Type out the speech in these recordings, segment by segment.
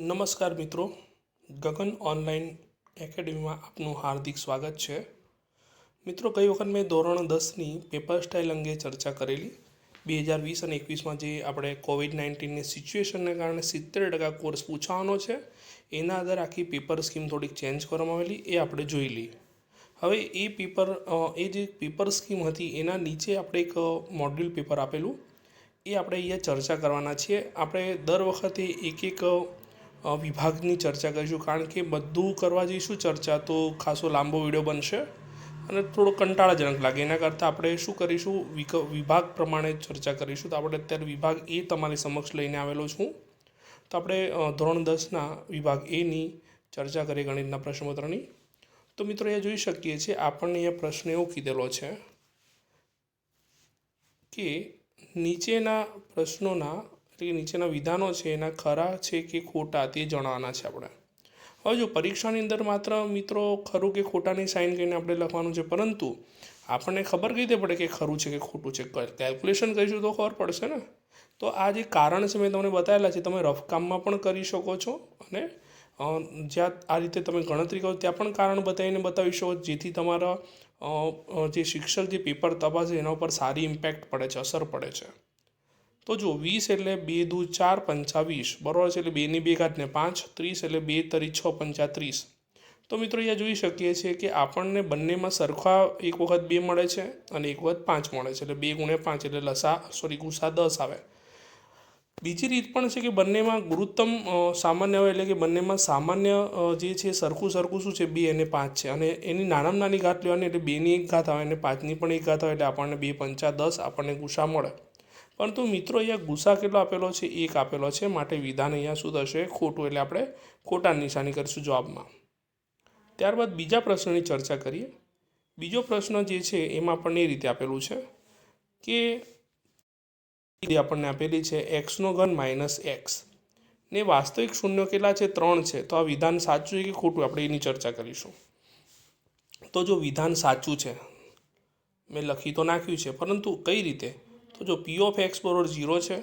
નમસ્કાર મિત્રો, ગગન ઓનલાઈન એકેડમીમાં આપનું હાર્દિક સ્વાગત છે। મિત્રો, ગઈ વખત મેં ધોરણ 10ની પેપર સ્ટાઇલ અંગે ચર્ચા કરેલી। 2020 અને 21માં જે આપણે કોવિડ-19ની સિચ્યુએશનને કારણે 70% કોર્સ પૂછવાનો છે, એના આધારે આખી પેપર સ્કીમ થોડીક ચેન્જ કરવામાં આવેલી, એ આપણે જોઈ લઈએ। હવે એ જે પેપર સ્કીમ હતી એના નીચે આપણે એક મોડ્યુલ પેપર આપેલું, એ આપણે અહીંયા ચર્ચા કરવાના છીએ। આપણે દર વખતે એક વિભાગની ચર્ચા કરીશું, કારણ કે બધું કરવા જઈશું ચર્ચા તો ખાસો લાંબો વિડીયો બનશે અને થોડો કંટાળાજનક લાગે। એના કરતાં આપણે શું કરીશું, વિભાગ પ્રમાણે ચર્ચા કરીશું। તો આપણે અત્યારે વિભાગ એ તમારી સમક્ષ લઈને આવેલો છું। તો આપણે ધોરણ 10ના વિભાગ એની ચર્ચા કરીએ, ગણિતના પ્રશ્નપત્રની। તો મિત્રો, અહીંયા જોઈ શકીએ છીએ આપણને અહીંયા પ્રશ્ન એવો કીધેલો છે કે નીચેના પ્રશ્નોના એટલે કે નીચેના વિધાનો છે એના ખરા છે કે ખોટા તે જણાવવાના છે આપણે। હવે જો પરીક્ષાની અંદર માત્ર મિત્રો ખરું કે ખોટાની સાઇન કરીને આપણે લખવાનું છે, પરંતુ આપણને ખબર કઈ રીતે પડે કે ખરું છે કે ખોટું છે? કેલ્ક્યુલેશન કરીશું તો ખબર પડશે ને। તો આ જે કારણ છે મેં તમને બતાવેલા છે, તમે રફ કામમાં પણ કરી શકો છો અને જ્યાં આ રીતે તમે ગણતરી કરો ત્યાં પણ કારણ બતાવી શકો, જેથી તમારા જે શિક્ષક જે પેપર તપાસે એના ઉપર સારી ઇમ્પેક્ટ પડે છે, અસર પડે છે। તો જો 20 એટલે 2 દુ 4 પંચા 20 બરાબર છે, એટલે 2 ની 2 ઘાત ને 5, 30 એટલે 2 તરી 6 પંચા 30। તો મિત્રો, અહીંયા જોઈ શકીએ છીએ કે આપણને બંનેમાં સરખા એક વખત 2 મળે છે અને એક વખત 5 મળે છે, એટલે 2 ગુણ્યા 5 એટલે ગુસા 10 આવે। બીજી રીત પણ છે કે બંનેમાં ગુરુત્તમ સામાન્ય આવે, એટલે કે બંનેમાં સામાન્ય જે છે સરખું શું છે, 2 અને 5 છે, અને એની નાનામાં નાની ઘાત લેવાની, એટલે 2ની 1 ઘાત આવે અને 5ની પણ 1 ઘાત આવે, એટલે આપણને 2 પંચા 10 આપણને ગુસા મળે। પરંતુ મિત્રો, અહીંયા ગુસા કેટલો આપેલો છે? 1 આપેલો છે, માટે વિધાન અહીંયા શું થશે? ખોટું, એટલે આપણે ખોટાની નિશાની કરીશું જવાબમાં। ત્યારબાદ બીજા પ્રશ્નની ચર્ચા કરીએ। બીજો પ્રશ્ન જે છે એમાં આપણને એ રીતે આપેલું છે કે આપણને આપેલી છે x નો ઘન માઇનસ x ને વાસ્તવિક શૂન્ય કેટલા છે? 3 છે। તો આ વિધાન સાચું છે કે ખોટું, આપણે એની ચર્ચા કરીશું। તો જો વિધાન સાચું છે, મેં લખી તો નાખ્યું છે, પરંતુ કઈ રીતે? તો જો p ઓફ x બરાબર 0 છે,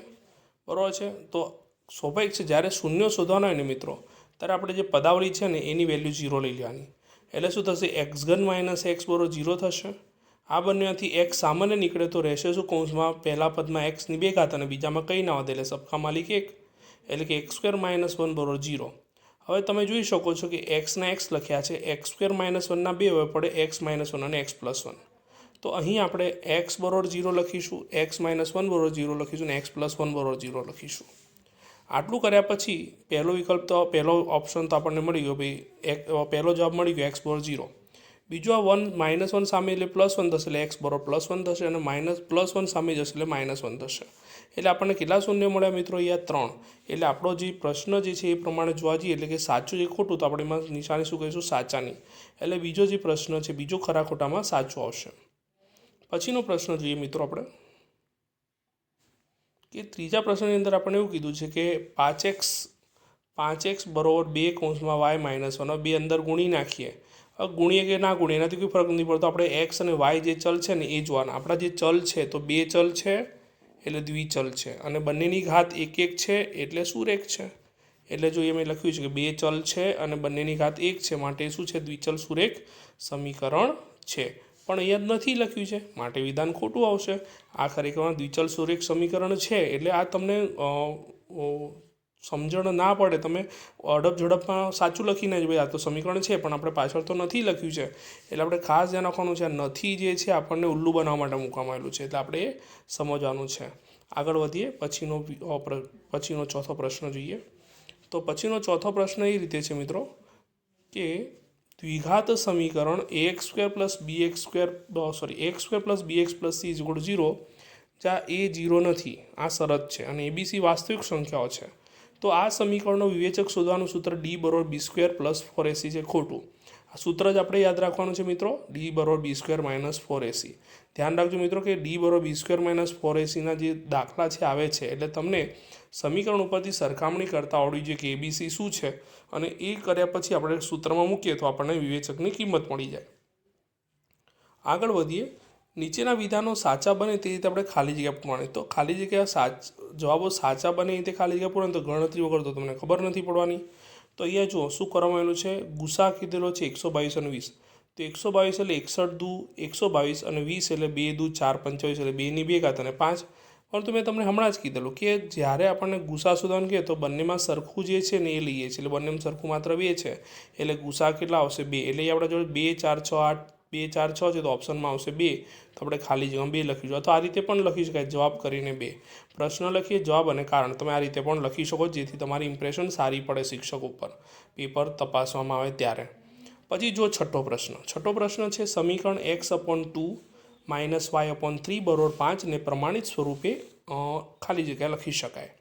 બરાબર છે, તો સ્વાભાવિક છે જ્યારે શૂન્ય શોધવાના હોય ને મિત્રો, ત્યારે આપણે જે પદાવલી છે ને એની વેલ્યુ 0 લઈ લેવાની, એટલે શું થશે? x ઘન માઇનસ x બરાબર 0 થશે। આ બંનેમાંથી x સામાન્ય નીકળે તો રહેશે શું? કૌંસમાં પહેલા પદમાં x ની 2 ઘાત અને બીજામાં કંઈ ના વધે, એટલે સબકા માલિક 1, એટલે કે x² માઇનસ 1 બરાબર 0। હવે તમે જોઈ શકો છો કે xના x લખ્યા છે, x² માઇનસ 1ના 2 હવે પડે x માઇનસ 1 અને x પ્લસ 1। તો અહીં આપણે x બરાબર 0 લખીશું, x માઇનસ 1 બરાબર 0 લખીશું અને x પ્લસ 1 બરાબર 0 લખીશું। આટલું કર્યા પછી પહેલો ઓપ્શન તો આપણને મળી ગયો, ભાઈ પહેલો જવાબ મળી ગયો x બરાબર 0। બીજો આ માઇનસ 1 સામે એટલે પ્લસ 1 થશે, એટલે x બરાબર પ્લસ 1 થશે, અને પ્લસ 1 સામે જશે એટલે માઇનસ 1 થશે। એટલે આપણને કેટલા શૂન્ય મળ્યા મિત્રો? અહીંયા 3। એટલે આપણો જે પ્રશ્ન જે છે એ પ્રમાણે જોવા જઈએ, એટલે કે સાચું છે ખોટું, તો આપણે એમાં નિશાની શું કહીશું? સાચાની। એટલે બીજો જે પ્રશ્ન છે, બીજો ખરા ખોટામાં સાચું આવશે। પછીનો પ્રશ્ન જોઈએ મિત્રો આપણે, કે ત્રીજા પ્રશ્નની અંદર આપણને એવું કીધું છે કે 5x બરાબર 2 કૌંસમાં y માઇનસ 1, બે અંદર ગુણી નાખીએ। હવે ગુણીએ કે ના ગુણીએ એનાથી કોઈ ફરક નહીં પડતો, આપણે x અને y જે ચલ છે ને એ જોવાના। આપણા જે ચલ છે તો 2 ચલ છે એટલે દ્વિચલ છે, અને બંનેની ઘાત 1 1 છે એટલે સુરેખ છે। એટલે જો એ મેં લખ્યું છે કે 2 ચલ છે અને બંનેની ઘાત 1 છે, માટે શું છે? દ્વિચલ સુરેખ સમીકરણ છે। પણ અહીંયા નથી લખ્યું છે, માટે વિધાન ખોટું આવશે। આ ખરેખરમાં દ્વિચલ સુરેખ સમીકરણ છે, એટલે આ તમને સમજણ ના પડે, તમે અડપ ઝડપમાં સાચું લખીને જ ભાઈ આ તો સમીકરણ છે, પણ આપણે પાછળ તો નથી લખ્યું છે, એટલે આપણે ખાસ ધ્યાન રાખવાનું છે। આ નથી જે છે આપણને ઉલ્લુ બનાવવા માટે મૂકવામાં આવેલું છે, એટલે આપણે એ સમજવાનું છે। આગળ વધીએ, પછીનો ચોથો પ્રશ્ન જોઈએ। તો પછીનો ચોથો પ્રશ્ન એ રીતે છે મિત્રો કે દ્વિઘાત સમીકરણ ax² plus bx plus c = 0, જ્યાં a 0 નથી, આ શરત છે, અને abc વાસ્તવિક સંખ્યાઓ છે। તો આ સમીકરણનો વિવેચક શોધવાનું સૂત્ર d બરાબર b² પ્લસ 4ac છે, ખોટું। આ સૂત્ર જ આપણે યાદ રાખવાનું છે મિત્રો, d બરાબર b² માઇનસ 4ac। ધ્યાન રાખજો મિત્રો કે d બરાબર b² માઇનસ 4ac જે દાખલા છે આવે છે, એટલે તમને સમીકરણ ઉપરથી સરખામણી કરતાં આવડવી જોઈએ કે abc શું છે, અને એ કર્યા પછી આપણે સૂત્રમાં મૂકીએ તો આપણને વિવેચકની કિંમત મળી જાય। આગળ વધીએ, નીચેના વિધાનો સાચા બને તે રીતે આપણે ખાલી જગ્યા પૂરવાની. તો ખાલી જગ્યા જવાબો સાચા બને એ રીતે ખાલી જગ્યા પૂરવાની, તો ગણતરી વગર તો તમને ખબર નથી પડવાની. તો અહીંયા જુઓ શું કરવામાં આવેલું છે. ગુસા કીધેલો છે 122 અને 20. તો 122 એટલે 61 દુ 122 અને 20 એટલે 2 દુ 4 25 એટલે 2 ની 2 ઘાત અને 5. પરંતુ મેં તમને હમણાં જ કીધેલું કે જ્યારે આપણને ગુસા શોધવાનું કહે તો બંનેમાં સરખું જે છે ને એ લઈએ છીએ. એટલે બંનેમાં સરખું માત્ર 2 છે એટલે ગુસા કેટલા આવશે 2. એટલે એ આપણા જોડે 2 4 6 8 2 4 6 છે તો ઓપ્શનમાં આવશે 2. તો આપણે ખાલી જગ્યામાં 2 લખીશું. તો આ રીતે પણ લખી શકાય, જવાબ કરીને 2. પ્રશ્ન લખીએ, જવાબ અને કારણ તમે આ રીતે પણ લખી શકો, જેથી તમારી ઇમ્પ્રેશન સારી પડે શિક્ષક ઉપર પેપર તપાસવામાં આવે ત્યારે. પછી જો છઠ્ઠો પ્રશ્ન છે સમીકરણ x/2 -y/3 બરોબર 5 ને પ્રમાણિત સ્વરૂપે ખાલી જગ્યા લખી શકાય.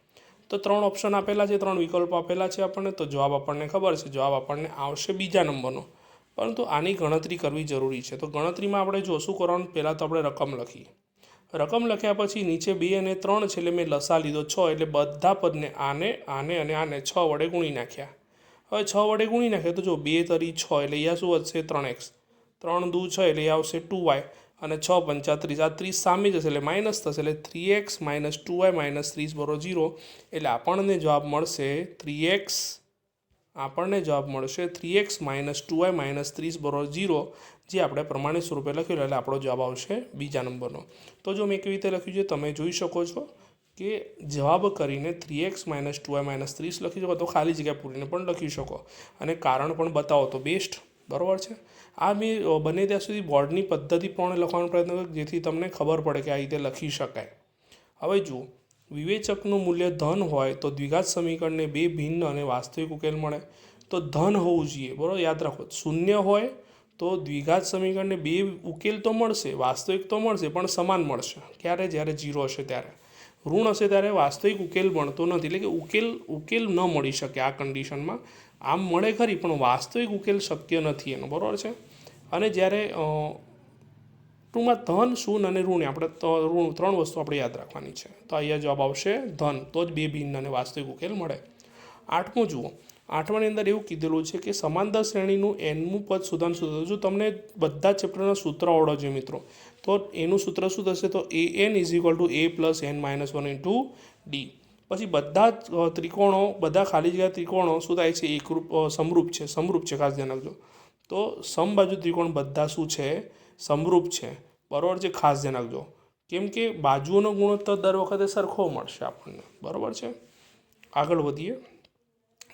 તો 3 ઓપ્શન આપેલા છે, 3 વિકલ્પો આપેલા છે આપણને. તો જવાબ આપણને ખબર છે, જવાબ આપણને આવશે બીજા નંબરનો. પરંતુ આની ગણતરી કરવી જરૂરી છે. તો ગણતરીમાં આપણે જો શું કરવાનું, પહેલાં તો આપણે રકમ લખીએ. રકમ લખ્યા પછી નીચે 2 અને 3 છે એટલે મેં લસા લીધો 6. એટલે બધા પદને આને અને આને 6 વડે ગુણી નાખ્યા. હવે 6 વડે ગુણી નાખ્યા તો જો 2 તરી 6 એટલે અહીંયા શું વધશે 3x, 3 દુ 6 એટલે આવશે 2y અને 6 પંચા 30. આ 30 સામે જશે એટલે માઇનસ થશે એટલે 3x - 2y - 30 બરોબર 0. એટલે આપણને જવાબ મળશે 3x - 2y - 30 બરોબર 0, જે આપણે પ્રમાણિત સ્વરૂપે લખ્યું. એટલે આપણો જવાબ આવશે બીજા નંબરનો. તો જો મેં કેવી રીતે લખ્યું છે તમે જોઈ શકો છો કે જવાબ કરીને 3x - 2y - 30 લખી શકો, તો ખાલી જગ્યા પૂરીને પણ લખી શકો અને કારણ પણ બતાવો તો બેસ્ટ. બરાબર છે. આ મેં બને ત્યાં સુધી બોર્ડની પદ્ધતિ પ્રમાણે લખવાનો પ્રયત્ન કર્યો, જેથી તમને ખબર પડે કે આ રીતે લખી શકાય. હવે જુઓ, વિવેચકનું મૂલ્ય ધન હોય તો દ્વિઘાત સમીકરણને 2 ભિન્ન અને વાસ્તવિક ઉકેલ મળે. તો ધન હોવું જોઈએ, બરાબર, યાદ રાખો. શૂન્ય હોય તો દ્વિઘાત સમીકરણને 2 ઉકેલ તો મળશે, વાસ્તવિક તો મળશે, પણ સમાન મળશે. ક્યારે? જ્યારે 0 હશે ત્યારે. ઋણ હશે ત્યારે વાસ્તવિક ઉકેલ બનતો નથી. એટલે કે ઉકેલ ન મળી શકે આ કન્ડિશનમાં. આમ મળે ખરી પણ વાસ્તવિક ઉકેલ શક્ય નથી એનો, બરાબર છે. અને જ્યારે ટૂંકમાં ધન, શૂન્ય અને ઋણ, આપણે 3 વસ્તુ આપણે યાદ રાખવાની છે. તો અહીંયા જવાબ આવશે ધન. તો જ 2 ભિન્ન અને વાસ્તવિક ઉકેલ મળે. 8મું જુઓ. 8માની અંદર એવું કીધેલું છે કે સમાંતર શ્રેણીનું nમું પદ શોધવાનું સૂત્ર. જો તમને બધા ચેપ્ટરના સૂત્ર આવડો છે મિત્રો, તો એનું સૂત્ર શું થશે? તો an = a + n - 1 × d. પછી બધા ત્રિકોણો, બધા ખાલી જગ્યા ત્રિકોણો શું થાય છે? સમરૂપ છે, ખાસ ધ્યાન રાખજો. તો સમબાજુ ત્રિકોણ બધા શું છે? સમરૂપ છે. બરાબર છે, ખાસ ધ્યાન રાખજો. કેમ કે બાજુઓનો ગુણોત્તર દર વખતે સરખો મળશે આપણને. બરાબર છે. આગળ વધીએ.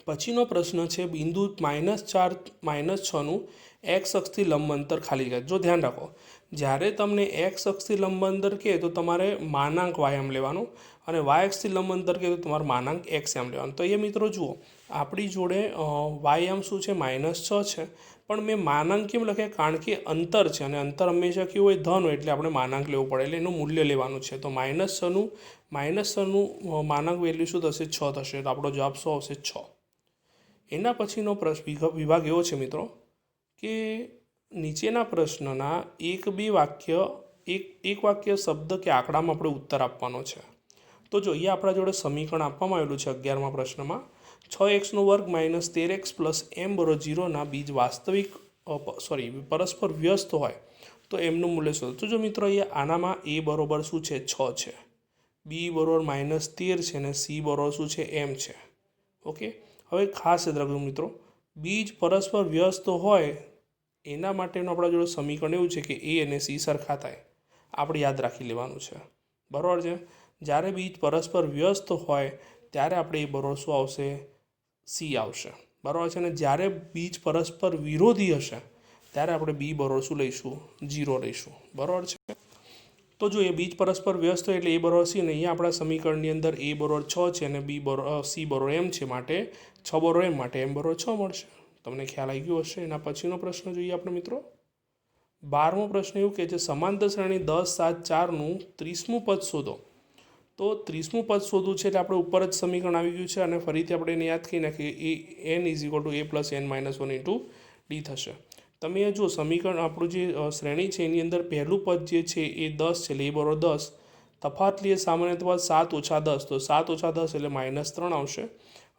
પછીનો પ્રશ્ન છે બિંદુ -4 - 6નું x અક્ષથી લંબ અંતર ખાલી જગ્યા. જો ધ્યાન રાખો, જ્યારે તમને x અક્ષથી લંબ અંતર કહે તો તમારે માનાંક y m લેવાનો, અને y અક્ષથી લંબ અંતર કહે તો તમારે માનાંક x m લેવાનો. તો એ મિત્રો જુઓ, આપણી જોડે y m શું છે? -6 છે. પણ મેં માનાંક કેમ લખ્યા? કારણ કે અંતર છે, અને અંતર હંમેશા કેવું હોય? ધન હોય. એટલે આપણે માનાંક લેવું પડે, એટલે એનું મૂલ્ય લેવાનું છે. તો -6નું માનાંક વેલ્યુ શું થશે? 6 થશે. તો આપણો જવાબ શું આવશે? 6. એના પછીનો વિભાગ એવો છે મિત્રો કે નીચેના પ્રશ્નના એક વાક્ય શબ્દ કે આંકડામાં આપણે ઉત્તર આપવાનો છે. તો જો અહીંયા આપણા જોડે સમીકરણ આપવામાં આવેલું છે 11મા પ્રશ્નમાં. 6x² - 13x + m = 0 ના બીજ પરસ્પર વ્યસ્ત હોય તો એમનું મૂલ્ય શોધો. તો જો મિત્રો અહીંયા આનામાં a બરોબર શું છે? 6 છે, b બરોબર -13 છે, અને c બરોબર શું છે? m છે. ઓકે. હવે ખાસ યાદ રાખજો મિત્રો, બીજ પરસ્પર વ્યસ્ત હોય એના માટેનું આપણા જોડે સમીકરણ એવું છે કે a અને c સરખા થાય. આપણે યાદ રાખી લેવાનું છે. બરાબર છે. જ્યારે બીજ પરસ્પર વ્યસ્ત હોય ત્યારે આપણે એ બરોબર શું આવશે? c આવશે. બરાબર છે. અને જ્યારે બીજ પરસ્પર વિરોધી હશે ત્યારે આપણે b બરોબર શું લઈશું? 0 લઈશું. બરાબર છે. તો જો એ બીજ પરસ્પર વ્યસ્ત હોય એટલે a બરોબર c, અને અહીંયા આપણા સમીકરણની અંદર a બરોબર 6 છે અને c બરોબર m છે, માટે 6 બરોબર m, માટે m બરોબર 6 મળશે. તમને ખ્યાલ આવી ગયો હશે. એના પછીનો પ્રશ્ન જોઈએ આપણે મિત્રો. 12મો પ્રશ્ન એવું કહે છે સમાંતર શ્રેણી 10 7 4નું 30મું પદ શોધો. તો 30મું પદ શોધવું છે એટલે આપણે ઉપર જ સમીકરણ આવી ગયું છે, અને ફરીથી આપણે એને યાદ કરી નાખીએ. n = a + n - 1 × d થશે. તમે જો સમીકરણ આપણું જે શ્રેણી છે એની અંદર પહેલું પદ જે છે એ 10 છે, એટલે a બરોબર 10. તફાત લઈએ સામાન્ય તફાત 7 - 10, તો 7 - 10 એટલે -3 આવશે.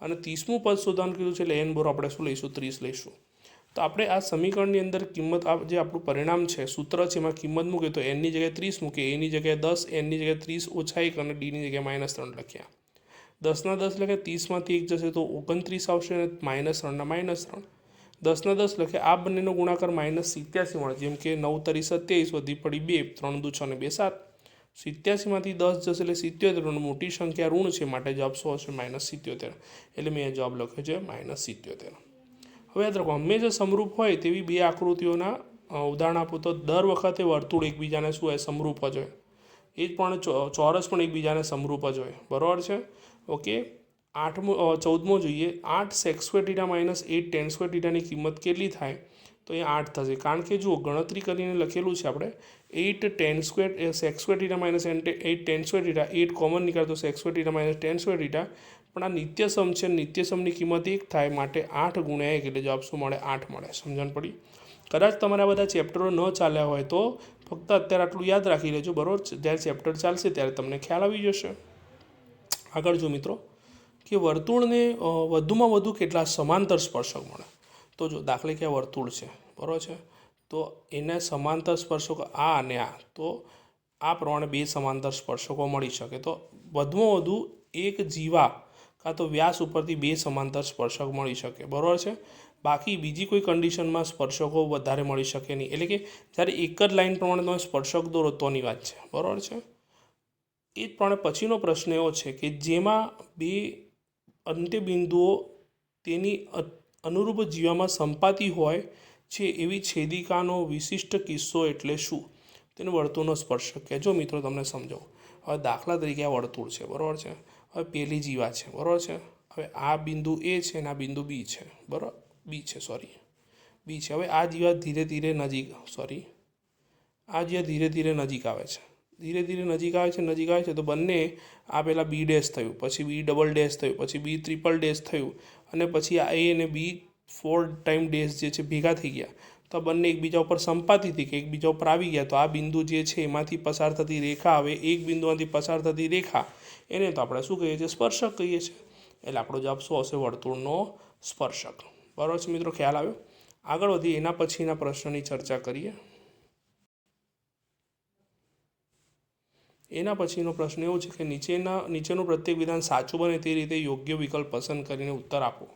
અને 30મું પદ શોધવાનું કીધું છે એટલે n બરોબર આપણે શું લઈશું? 30 લઈશું. તો આપણે આ સમીકરણની અંદર કિંમત આ જે આપણું પરિણામ છે સૂત્ર છે એમાં કિંમત મૂકે તો એનની જગ્યાએ 30 મૂકે, એની જગ્યાએ 10, એનની જગ્યાએ 30 ઓછા 1 અને ડીની જગ્યાએ -3 લખ્યા. 10 ના 10 લખ્યા, 30માંથી 1 જશે તો 29 આવશે અને -3 ના -3. 10 ના 10 લખ્યા, આ બંનેનો ગુણાકાર -87 મળે, જેમ કે 9 તરી 27 વધી પડી 2, 3 દુ 6 ને 2 7. 87માંથી 10 જશે એટલે 77, મોટી સંખ્યા ઋણ છે માટે જવાબ શું હશે -77. એટલે મેં જવાબ લખ્યો છે -77. હવે યાદ રાખો, હંમેશા સમરૂપ હોય તેવી બે આકૃતિઓના ઉદાહરણ આપો તો દર વખતે વર્તુળ એકબીજાને શું હોય સમરૂપ જ હોય, એ જ પણ ચોરસ પણ એકબીજાને સમરૂપ જ હોય, બરાબર છે. ઓકે, 14મો જોઈએ. 8 sec² θ - 8 tan² θ ની કિંમત કેટલી થાય? તો એ 8 થશે, કારણ કે જુઓ ગણતરી કરીને લખેલું છે આપણે 8 tan² sec² θ - 8 tan² θ, 8 કોમન નીકળે તો sec² θ - tan² θ, પણ આ નિત્યસમ છે, નિત્યસમની કિંમત 1 થાય માટે 8 × 1 એટલે જવાબ શું મળે? 8 મળે. સમજણ પડી? કદાચ તમારા બધા ચેપ્ટરો ન ચાલ્યા હોય તો ફક્ત અત્યારે આટલું યાદ રાખી લેજો, બરાબર. જ્યારે ચેપ્ટર ચાલશે ત્યારે તમને ખ્યાલ આવી જશે. આગળ જો મિત્રો કે વર્તુળને વધુમાં વધુ કેટલા સમાંતર સ્પર્શક મળે? તો જો દાખલે કે આ વર્તુળ છે, બરાબર છે, તો એને સમાંતર સ્પર્શકો આ અને આ, તો આ પ્રમાણે બે સમાંતર સ્પર્શકો મળી શકે. તો વધુમાં વધુ એક જીવા કાં તો વ્યાસ ઉપરથી બે સમાંતર સ્પર્શક મળી શકે, બરાબર છે. બાકી બીજી કોઈ કન્ડિશનમાં સ્પર્શકો વધારે મળી શકે નહીં. એટલે કે જ્યારે એક જ લાઈન પ્રમાણે તમે સ્પર્શક દોરો તોની વાત છે, બરાબર છે. એ જ પ્રમાણે પછીનો પ્રશ્ન એવો છે કે જેમાં બે અંત્યબિંદુઓ તેની અનુરૂપ જીવામાં સંપાતી હોય છે એવી છેદિકાનો વિશિષ્ટ કિસ્સો એટલે શું? તેને વર્તુળનો સ્પર્શક કહે. જો મિત્રો તમને સમજાવું, હવે દાખલા તરીકે આ વર્તુળ છે, બરાબર છે. હવે પેલી જીવા છે, બરાબર છે. હવે આ બિંદુ એ છે અને આ બિંદુ બી છે, બરાબર, બી છે. હવે આ જીવા ધીરે ધીરે નજીક આવે છે, તો બંને આ પહેલાં બી ડેશ થયું, પછી બી ડબલ ડેશ થયું, પછી બી ટ્રિપલ ડેશ થયું, અને પછી આ એ અને બી 4 ટાઈમ ડેશ જે છે ભેગા થઈ ગયા. તો આ બંને એકબીજા ઉપર સંપાતી હતી કે એકબીજા ઉપર આવી ગયા. તો આ બિંદુ જે છે એમાંથી પસાર થતી રેખા, હવે એક બિંદુમાંથી પસાર થતી રેખા, એને તો આપણે શું કહીએ છીએ? સ્પર્શક કહીએ છીએ. એટલે આપણો જવાબ શું આવશે? વર્તુળનો સ્પર્શક. બરાબર છે મિત્રો, ખ્યાલ આવ્યો? આગળ વધી એના પછીના પ્રશ્નની ચર્ચા કરીએ. એના પછીનો પ્રશ્ન એવો છે કે નીચેનું પ્રત્યેક વિધાન સાચું બને તે રીતે યોગ્ય વિકલ્પ પસંદ કરીને ઉત્તર આપો.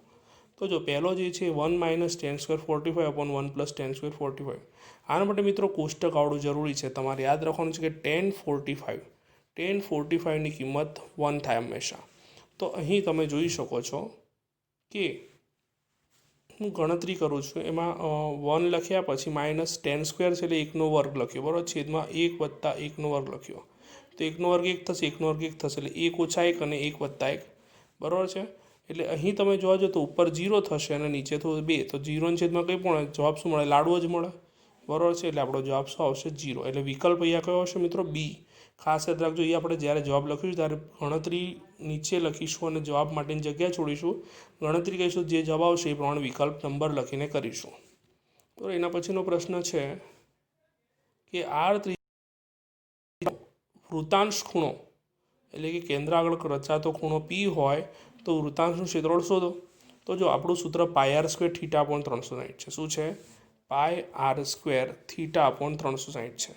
તો જો પહેલો જે છે 1 - tan² 45 / 1 + tan² 45. આના માટે મિત્રો કોષ્ટક આવડવું જરૂરી છે. તમારે યાદ રાખવાનું છે કે tan 45ની કિંમત 1 થાય હંમેશા. તો અહીં તમે જોઈ શકો છો કે હું ગણતરી કરું છું, એમાં 1 લખ્યા, પછી -tan² છે એટલે 1નો વર્ગ લખ્યો, બરાબર, છેદમાં 1 + 1નો વર્ગ લખ્યો. તો 1નો વર્ગ 1 થશે, 1નો વર્ગ 1 થશે, એટલે 1 - 1 અને 1 + 1, બરાબર છે. એટલે અહીં તમે જોવા જો તો ઉપર 0 થશે અને નીચે તો 2, તો 0 ની છેદમાં કંઈ પણ જવાબ શું મળે? લાડવો જ મળે, બરાબર છે. એટલે આપણો જવાબ શું આવશે? 0. એટલે વિકલ્પ અહીંયા કયો આવશે મિત્રો? બી. ખાસ યાદ રાખજો, એ આપણે જ્યારે જવાબ લખીશું ત્યારે ગણતરી નીચે લખીશું અને જવાબ માટેની જગ્યા છોડીશું, ગણતરી કહીશું, જે જવાબ આવશે એ પ્રમાણે વિકલ્પ નંબર લખીને કરીશું. તો એના પછીનો પ્રશ્ન છે કે વૃત્તાંશ ખૂણો એટલે કે કેન્દ્ર આગળ રચાતો ખૂણો P હોય તો વૃત્તાંશનું ક્ષેત્રફળ શોધો. તો જો આપણું સૂત્ર πr² θ / 360 છે. શું છે? πr² θ / 360 છે.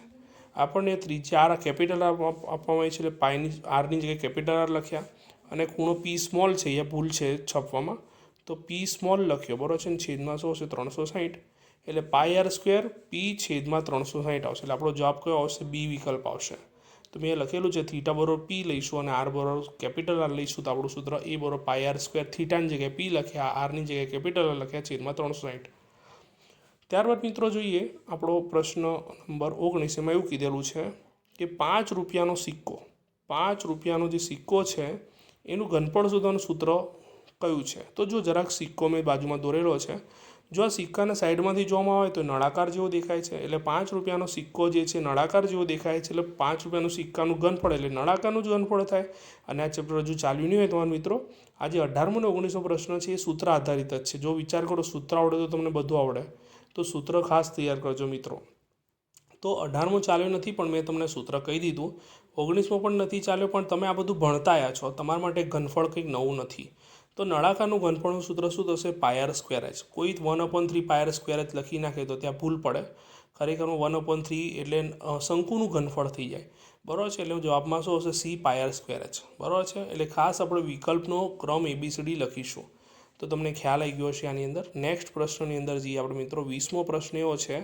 આપણને ત્રિજ્યા કેપિટલ આપવામાં આવી છે, એટલે પાઈની આરની જગ્યાએ કેપિટલ R લખ્યા, અને ખૂણો P સ્મોલ છે, એ ભૂલ છે છપવામાં, તો P સ્મોલ લખ્યો, બરાબર છે. છેદમાં શું હશે? 360. એટલે πr² P છેદમાં 360 આવશે. એટલે આપણો જવાબ કયો આવશે? બી વિકલ્પ આવશે. તો મેં લખેલું છે θ = P લઈશું અને R = કેપિટલ R લઈશું. તો આપણું સૂત્ર એ = πr² θ ની જગ્યાએ P લખ્યા, આરની જગ્યાએ કેપિટલ R લખ્યા, છેદમાં 360. ત્યારબાદ મિત્રો જોઈએ આપણો પ્રશ્ન નંબર 19. એમાં એવું કીધેલું છે કે 5 રૂપિયાનો સિક્કો, 5 રૂપિયાનો જે સિક્કો છે એનું ઘનફળ શોધવાનું સૂત્ર કયું છે? તો જો જરાક સિક્કો મેં બાજુમાં દોરેલો છે, જો આ સિક્કાને સાઈડમાંથી જોવામાં આવે તો નળાકાર જેવો દેખાય છે. એટલે 5 રૂપિયાનો સિક્કો જે છે નળાકાર જેવો દેખાય છે, એટલે 5 રૂપિયાનું સિક્કાનું ઘનફળ એટલે નળાકારનું જ ઘનફળ થાય. અને આ ચેપ્ટર હજુ ચાલ્યું નહીં હોય તમારા મિત્રો, આજે 18મો અને 19મો પ્રશ્ન છે એ સૂત્ર આધારિત જ છે. જો વિચાર કરો સૂત્ર આવડે તો તમને બધું આવડે, તો સૂત્ર ખાસ તૈયાર કરજો મિત્રો. તો 18મો ચાલ્યો નથી પણ મેં તમને સૂત્ર કહી દીધું. 19મો પણ નથી ચાલ્યો પણ તમે આ બધું ભણતા આવ્યા છો, તમારા માટે ઘનફળ કંઈક નવું નથી. તો નળાકારનું ઘનફળનું સૂત્ર શું થશે? πr²h. કોઈ 1/3 πr² લખી નાખે તો ત્યાં ભૂલ પડે. ખરેખરમાં 1/3 એટલે શંકુનું ઘનફળ થઈ જાય, બરાબર છે. એટલે જવાબમાં શું હશે? c πr²h, બરાબર છે. એટલે ખાસ આપણે વિકલ્પનો ક્રમ ABCD લખીશું તો તમને ખ્યાલ આવી ગયો હશે આની અંદર. નેક્સ્ટ પ્રશ્નની અંદર જઈએ આપણે મિત્રો. 20મો પ્રશ્ન એવો છે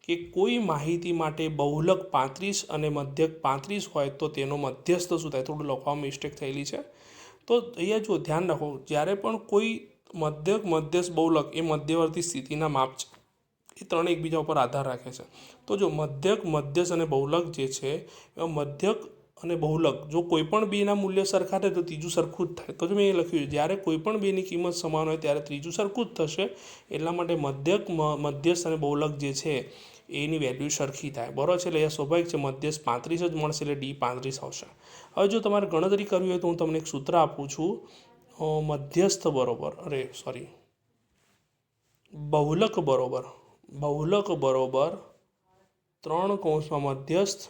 કે કોઈ માહિતી માટે બહુલક 35 અને મધ્યક 35 હોય તો તેનો મધ્યસ્થ શું થાય? થોડું લખવામાં મિસ્ટેક થયેલી છે. તો અહીંયા જો ધ્યાન રાખો, જ્યારે પણ કોઈ મધ્યક, મધ્યસ્થ, બહુલક એ મધ્યવર્તી સ્થિતિના માપ છે. એ ત્રણે એકબીજા ઉપર આધાર રાખે છે. તો જો મધ્યક, મધ્યસ્થ અને બહુલક જે છે, એમાં મધ્યક અને બહુલક જો કોઈ પણ બેના મૂલ્ય સરખા થાય તો ત્રીજું સરખું જ થાય. તો જો મેં એ લખ્યું છે, જ્યારે કોઈ પણ બેની કિંમત સમાન હોય ત્યારે ત્રીજું સરખું જ થશે. એટલા માટે મધ્યક, મધ્યસ્થ અને બહુલક જે છે એની વેલ્યુ સરખી થાય, બરાબર છે. એટલે અહીંયા સ્વાભાવિક છે મધ્યસ્થ 35 જ મળશે, એટલે D 35 આવશે. હવે જો તમારે ગણતરી કરવી હોય તો હું તમને એક સૂત્ર આપું છું. મધ્યસ્થ બરોબર, બહુલક બરોબર 3 કૌંસમાં મધ્યસ્થ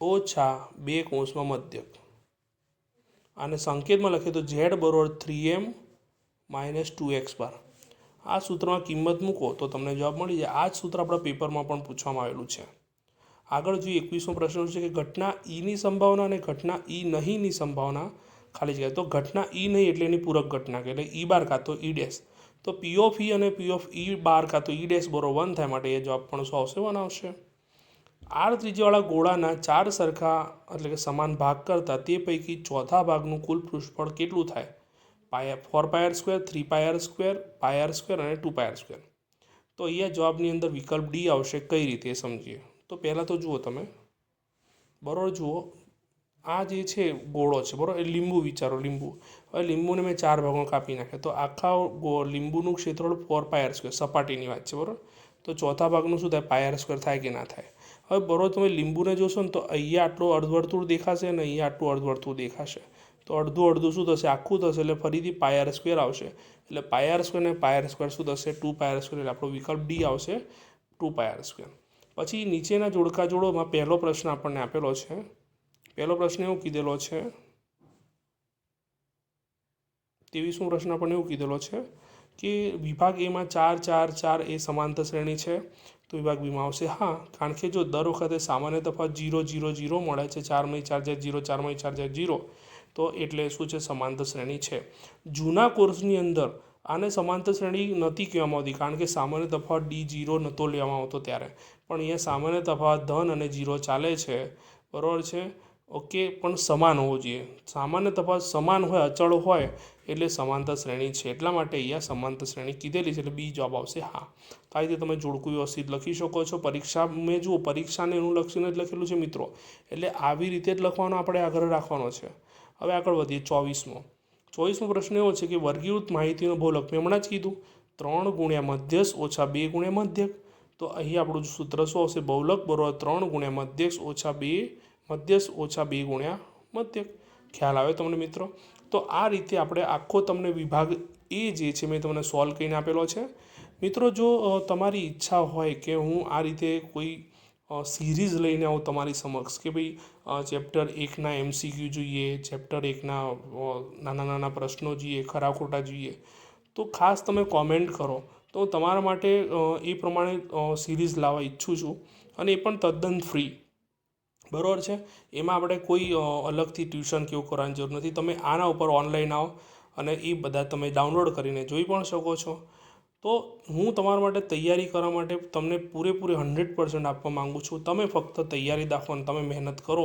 ઓછા 2 કૌંસમાં મધ્યક. અને સંકેતમાં લખીએ તો Z બરોબર 3m - 2x બાર. આ સૂત્રમાં કિંમત મૂકો તો તમને જવાબ મળી જાય. આ જ સૂત્ર આપણા પેપરમાં પણ પૂછવામાં આવેલું છે. આગળ જોઈએ 21મો પ્રશ્ન છે કે ઘટના ઈની સંભાવના અને ઘટના ઈ નહીંની સંભાવના ખાલી જગ્યા. તો ઘટના ઈ નહીં એટલે એની પૂરક ઘટના કે એટલે ઈ બાર કાં તો ઈ ડેશ. તો P ઓફ ઈ અને P ઓફ ઈ બાર કાં તો ઈ ડેશ બરોબર 1 થાય, માટે એ જવાબ પણ શું આવશે? 1 આવશે. R ત્રિજ્યાવાળા ગોળાના 4 સરખા એટલે કે સમાન ભાગ કરતાં તે પૈકી ચોથા ભાગનું કુલ પૃષ્ઠફળ કેટલું થાય? 4πr², 3πr², πr² અને 2πr². તો અહીંયા જવાબની અંદર વિકલ્પ D આવશે. કઈ રીતે એ સમજીએ. તો પહેલાં તો જુઓ તમે, બરાબર, જુઓ આ જે છે ગોળો છે, બરાબર, એ લીંબુ વિચારો. લીંબુ, હવે લીંબુને મેં 4 ભાગમાં કાપી નાખ્યા તો આખા લીંબુનું ક્ષેત્રફળ 4πr², સપાટીની વાત છે, બરાબર. તો ચોથા ભાગનું શું થાય? πr² થાય કે ના થાય? હવે બરાબર તમે લીંબુને જોશો ને તો અહીંયા આટલું અર્ધવર્તુળ દેખાશે અને અહીંયા આટલું અર્ધવર્તુળ દેખાશે. તો અડધું અડધું શું થશે? આખું થશે. એટલે ફરીથી πr² આવશે. એટલે πr² અને πr² શું થશે? 2πr². એટલે આપણો વિકલ્પ D આવશે, 2πr². પછી નીચેના જોડકા જોડોમાં પહેલો પ્રશ્ન આપણને આપેલો છે. પહેલો પ્રશ્ન એવું કીધેલો છે, 23મો પ્રશ્ન આપણને એવું કીધેલો છે કે વિભાગ એમાં 4, 4, 4 એ સમાંતર શ્રેણી છે. તો વિભાગ બીમાં આવશે હા, કારણ કે જો દર વખતે સામાન્ય તફાવત 0, 0, 0 મળે છે. 4માંથી 4 જાય 0, 4માંથી 4 જાય 0. તો એટલે શું છે? સમાંતર શ્રેણી છે. જૂના કોર્સની અંદર આને સમાંતર શ્રેણી નહોતી કહેવામાં આવતી, કારણ કે સામાન્ય તફાવત D0 નહોતો લેવામાં આવતો ત્યારે. પણ અહીંયા સામાન્ય તફાવત ધન અને 0 ચાલે છે, બરાબર છે. ઓકે, પણ સમાન હોવો જોઈએ. સામાન્ય તફાવત સમાન હોય, અચળ હોય એટલે સમાંતર શ્રેણી છે. એટલા માટે અહીંયા સમાંતર શ્રેણી કીધેલી છે. એટલે B જવાબ આવશે હા. તો આ રીતે તમે જોડકું વ્યવસ્થિત લખી શકો છો. પરીક્ષા મેં જુઓ, પરીક્ષાને એનું લક્ષીને જ લખેલું છે મિત્રો. એટલે આવી રીતે જ લખવાનો આપણે આગ્રહ રાખવાનો છે. હવે આગળ વધીએ 24મો પ્રશ્ન એવો છે કે વર્ગીકૃત માહિતીનો બહુલક મેં હમણાં જ કીધું 3 ગુણ્યા મધ્યસ્થ ઓછા 2 ગુણ્યા મધ્યક. તો અહીં આપણું સૂત્ર શું આવશે? બહુલક બરોબર 3 ગુણ્યા મધ્યસ્થ ઓછા 2 ગુણ્યા મધ્યક. ખ્યાલ આવે તમને મિત્રો? તો આ રીતે આપણે આખો તમને વિભાગ એ જે છે મેં તમને સોલ્વ કરીને આપેલો છે. મિત્રો જો તમારી ઈચ્છા હોય કે હું આ રીતે કોઈ સિરીઝ લઈને આવું તમારી સમક્ષ કે ભાઈ ચેપ્ટર 1ના MCQ જોઈએ, ચેપ્ટર 1ના નાના નાના પ્રશ્નો જોઈએ, ખરા ખોટા જોઈએ, તો ખાસ તમે કોમેન્ટ કરો તો હું તમારા માટે એ પ્રમાણે સિરીઝ લાવવા ઈચ્છું છું. અને એ પણ તદ્દન ફ્રી, બરાબર છે. એમાં આપણે કોઈ અલગથી ટ્યુશન કે એવું કરવાની જરૂર નથી. તમે આના ઉપર ઓનલાઈન આવો અને એ બધા તમે ડાઉનલોડ કરીને જોઈ પણ શકો છો. તો હું તમારા માટે તૈયારી કરવા માટે તમને પૂરેપૂરી 100% આપવા માગું છું. તમે ફક્ત તૈયારી દાખવો અને તમે મહેનત કરો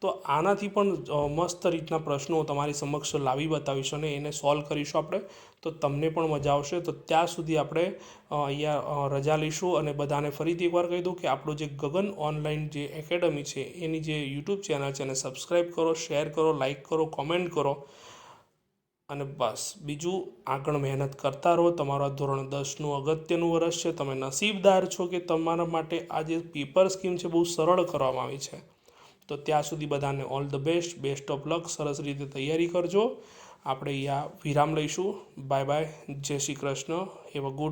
તો આનાથી પણ મસ્ત રીતના પ્રશ્નો તમારી સમક્ષ લાવી બતાવીશ અને એને સોલ્વ કરીશું આપણે. તો તમને પણ મજા આવશે. તો ત્યાં સુધી આપણે અહીંયા રજા લઈશું. અને બધાને ફરીથી એકવાર કહી દઉં કે આપણું જે ગગન ઓનલાઈન જે એકેડમી છે એની જે યુટ્યુબ ચેનલ છે એને સબસ્ક્રાઈબ કરો, શેર કરો, લાઇક કરો, કોમેન્ટ કરો. અને બસ બીજું આગળ મહેનત કરતા રહો. તમારા ધોરણ 10નું અગત્યનું વર્ષ છે. તમે નસીબદાર છો કે તમારા માટે આ જે પેપર સ્કીમ છે બહુ સરળ કરવામાં આવી છે. તો ત્યાં સુધી બધાને all the best of luck. સરસ રીતે તૈયારી કરજો. આપણે અહીંયા વિરામ લઈશું. બાય બાય, જય Shri Krishna. Have a good